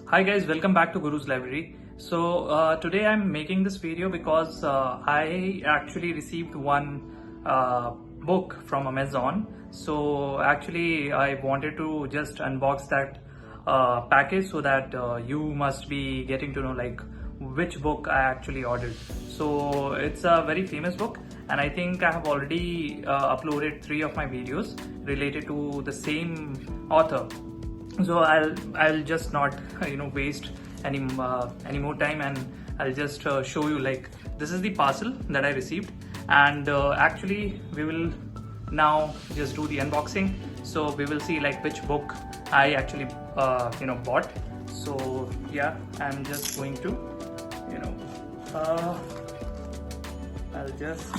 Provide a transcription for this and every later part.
Hi guys, welcome back to Guru's Library. Today I'm making this video because I actually received one book from Amazon. So actually I wanted to just unbox that package so that you must be getting to know like which book I actually ordered. So it's a very famous book, and I think I have already uploaded 3 of my videos related to the same author. So I'll just not waste any more time, and I'll just show you like this is the parcel that I received, and actually we will now just do the unboxing. So we will see like which book I actually bought. So yeah, I'm just going to I'll just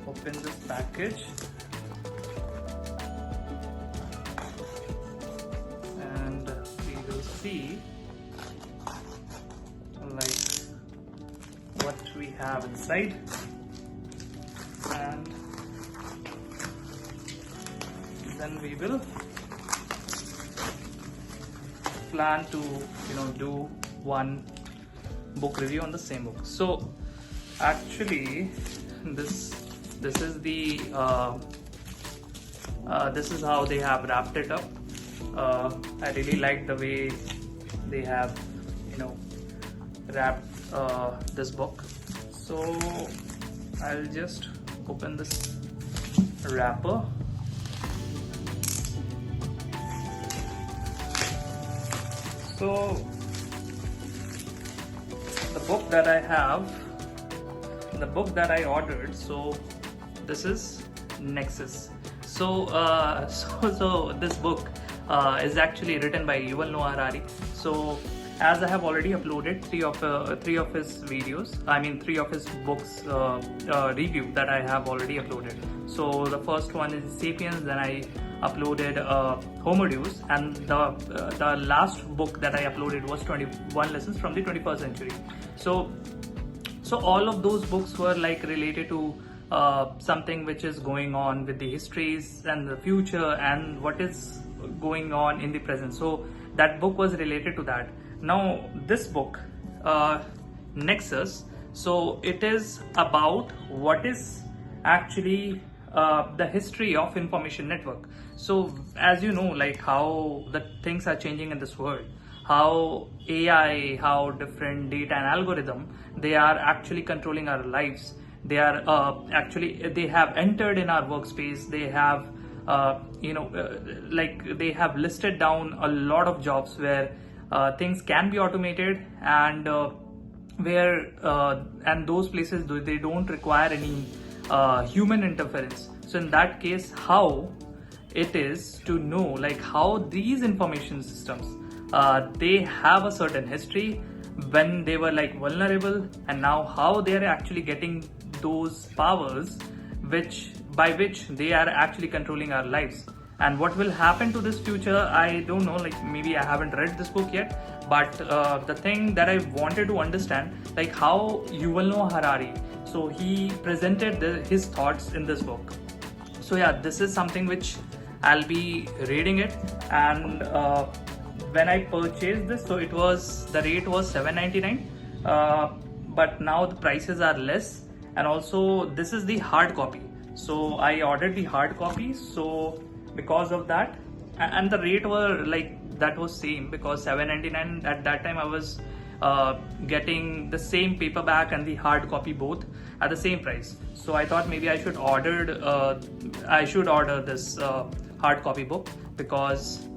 open this package. See like what we have inside, and then we will plan to do one book review on the same book. So actually this is the this is how they have wrapped it up. I really like the way they have wrapped this book. So I'll just open this wrapper. So the book that I have, the book that I ordered, so this is Nexus. So this book is actually written by Yuval Noah Harari. So as I have already uploaded three of his videos, I mean 3 of his books review that I have already uploaded. So the first one is Sapiens, then I uploaded Homo Deus, and the last book that I uploaded was 21 Lessons from the 21st Century. So all of those books were like related to something which is going on with the histories and the future and what is going on in the present. So that book was related to that. Now this book, Nexus, so it is about what is actually the history of information network. So as you know, like how the things are changing in this world, how AI, how different data and algorithm, they are actually controlling our lives. They are they have entered in our workspace. They have like they have listed down a lot of jobs where things can be automated, and where and those places they don't require any human interference. So in that case, how it is to know like how these information systems they have a certain history when they were like vulnerable, and now how they are actually getting those powers by which they are actually controlling our lives. And what will happen to this future, I don't know, like maybe I haven't read this book yet, but the thing that I wanted to understand, like how Yuval Noah Harari, so he presented his thoughts in this book. So yeah, this is something which I'll be reading it. And when I purchased this, so the rate was $7.99, but now the prices are less. And also this is the hard copy. So I ordered the hard copy, so because of that, and the rate were like that was same, because $7.99 at that time I was getting the same paperback and the hard copy both at the same price. So I thought maybe I should order this hard copy book, because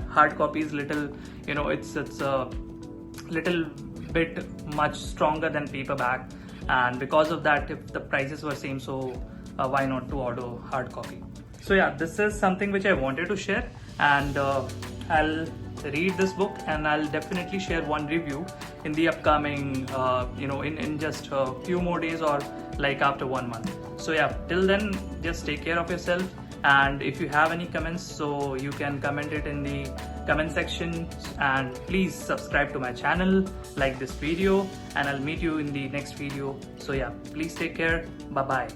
hard copy is little, it's a little bit much stronger than paperback, and because of that, if the prices were same, so why not to order hard copy. So yeah, this is something which I wanted to share, and I'll read this book, and I'll definitely share one review in the upcoming in just a few more days, or like after 1 month. So yeah, till then, just take care of yourself, and if you have any comments, so you can comment it in the comment section, and please subscribe to my channel, like this video, and I'll meet you in the next video. So yeah, please take care. Bye bye.